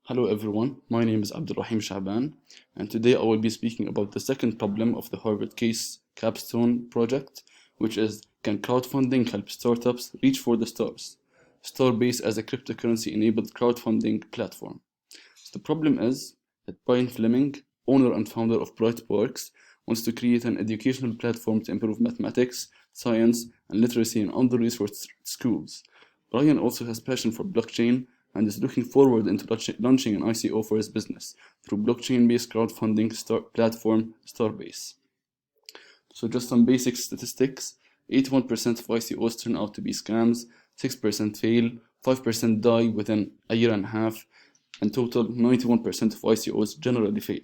Hello everyone, my name is Abdulrahim Shaban, and today I will be speaking about the second problem of the Harvard Case capstone project, which is, can crowdfunding help startups reach for the stars? Starbase as a cryptocurrency-enabled crowdfunding platform. So the problem is that Brian Fleming, owner and founder of Brightworks, wants to create an educational platform to improve mathematics, science, and literacy in under-resourced schools. Brian also has passion for blockchain and is looking forward into launching an ICO for his business through blockchain-based crowdfunding platform Starbase. So just some basic statistics: 81% of ICOs turn out to be scams, 6% fail, 5% die within a year and a half, and total 91% of ICOs generally fail.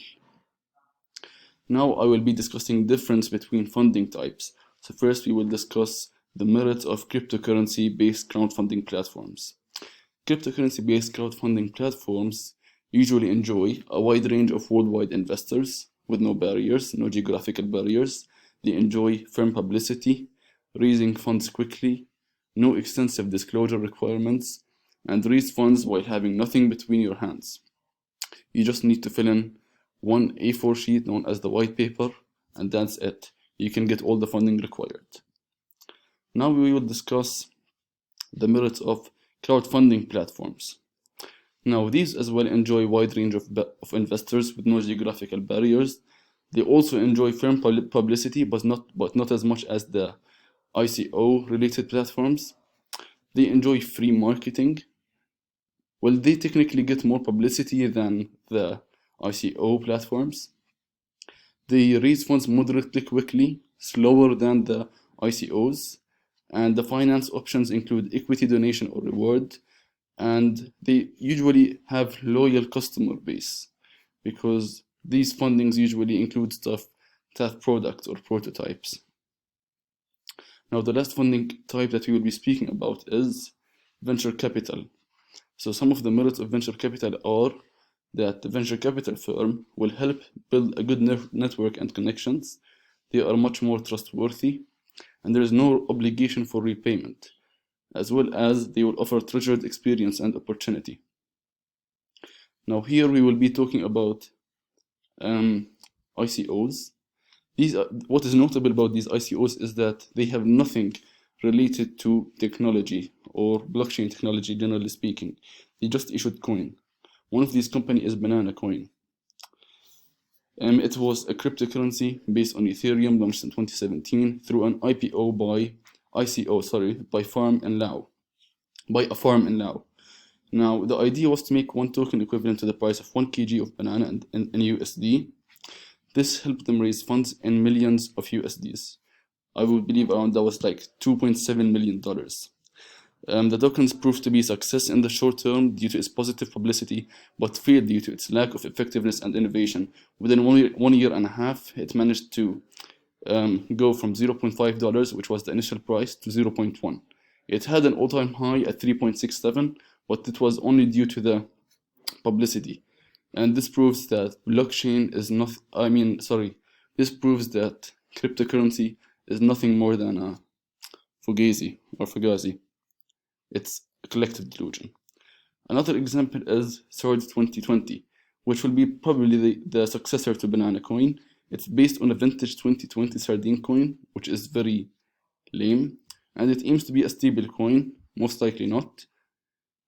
Now I will be discussing difference between funding types. So first we will discuss the merits of cryptocurrency-based crowdfunding platforms. Cryptocurrency-based crowdfunding platforms usually enjoy a wide range of worldwide investors with no barriers, no geographical barriers. They enjoy firm publicity, raising funds quickly, no extensive disclosure requirements, and raise funds while having nothing between your hands. You just need to fill in one A4 sheet known as the white paper, and that's it. You can get all the funding required. Now we will discuss the merits of crowdfunding platforms. Now these as well enjoy a wide range of investors with no geographical barriers. They also enjoy firm publicity, but not as much as the ICO related platforms. They enjoy free marketing. Well, they technically get more publicity than the ICO platforms. They raise funds moderately quickly, slower than the ICOs, and the finance options include equity donation or reward, and they usually have loyal customer base because these fundings usually include stuff that have products or prototypes. Now the last funding type that we will be speaking about is venture capital. So some of the merits of venture capital are that the venture capital firm will help build a good network and connections. They are much more trustworthy, and there is no obligation for repayment, as well as they will offer treasured experience and opportunity. Now here we will be talking about ICOs. What is notable about these ICOs is that they have nothing related to technology or blockchain technology, generally speaking. They just issued coin. One of these companies is Banana Coin. It was a cryptocurrency based on Ethereum, launched in 2017 through an IPO by a farm in Laos. Now, the idea was to make one token equivalent to the price of 1 kg of banana in USD. This helped them raise funds in millions of USDs. I would believe around that was like $2.7 million. The tokens proved to be a success in the short term due to its positive publicity, but failed due to its lack of effectiveness and innovation. Within 1 year and a half, it managed to go from $0.5, which was the initial price, to 0.1. It had an all-time high at 3.67, but it was only due to the publicity. And this proves that blockchain is not, this proves that cryptocurrency is nothing more than a fugazi. It's a collective delusion. Another example is Sword 2020, which will be probably the successor to Banana Coin. It's based on a vintage 2020 sardine coin, which is very lame, and it aims to be a stable coin, most likely not.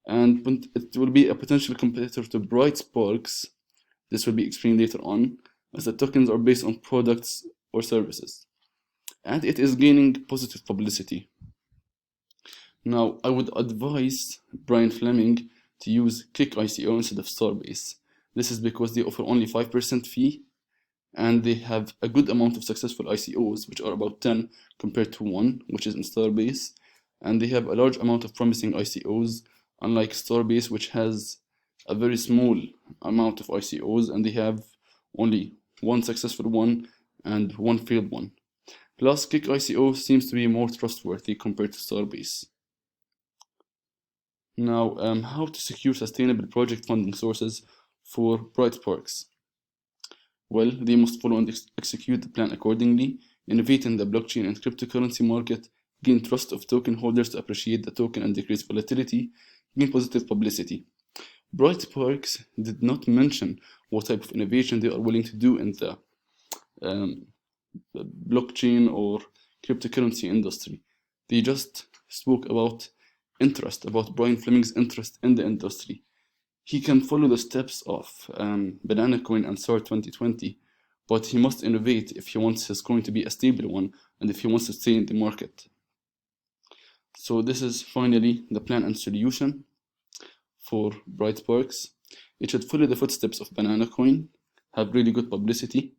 And it will be a potential competitor to Brightsparks. This will be explained later on, as the tokens are based on products or services. And it is gaining positive publicity. Now, I would advise Brian Fleming to use KickICO instead of Starbase. This is because they offer only 5% fee, and they have a good amount of successful ICOs, which are about 10 compared to 1, which is in Starbase. And they have a large amount of promising ICOs, unlike Starbase, which has a very small amount of ICOs, and they have only one successful one and one failed one. Plus, KickICO seems to be more trustworthy compared to Starbase. Now, how to secure sustainable project funding sources for Brightsparks? Well, they must follow and execute the plan accordingly, innovate in the blockchain and cryptocurrency market, gain trust of token holders to appreciate the token and decrease volatility, gain positive publicity. Brightparks did not mention what type of innovation they are willing to do in um, the blockchain or cryptocurrency industry. They just spoke about Brian Fleming's interest in the industry. He can follow the steps of Banana Coin and SAR 2020, but he must innovate if he wants his coin to be a stable one and if he wants to stay in the market. So this is finally the plan and solution for Brightparks. It should follow the footsteps of Banana Coin, have really good publicity.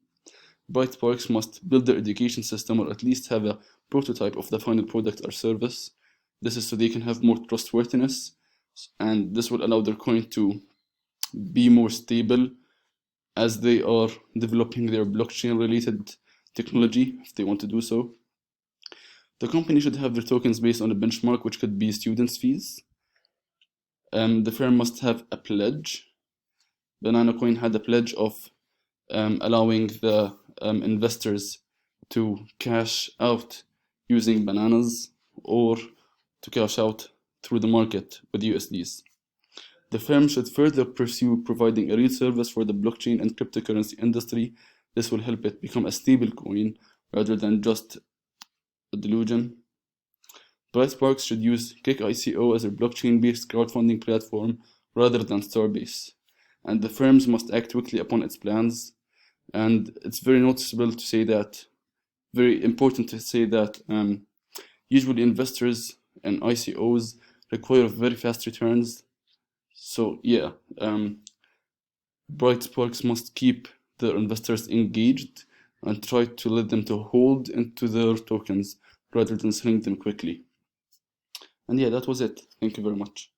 Brightparks must build their education system or at least have a prototype of the final product or service. This is so they can have more trustworthiness, and this will allow their coin to be more stable as they are developing their blockchain related technology if they want to do so. The company should have their tokens based on a benchmark, which could be students' fees. The firm must have a pledge. Banana Coin had a pledge of allowing the investors to cash out using bananas or to cash out through the market with USDs. The firm should further pursue providing a real service for the blockchain and cryptocurrency industry. This will help it become a stable coin rather than just a delusion. Brightparks should use KickICO as a blockchain-based crowdfunding platform rather than Starbase. And the firms must act quickly upon its plans. And it's very noticeable to say that, very important to say that usually investors and ICOs require very fast returns. So yeah, Brightparks must keep their investors engaged and try to let them to hold into their tokens rather than selling them quickly. And yeah, that was it. Thank you very much.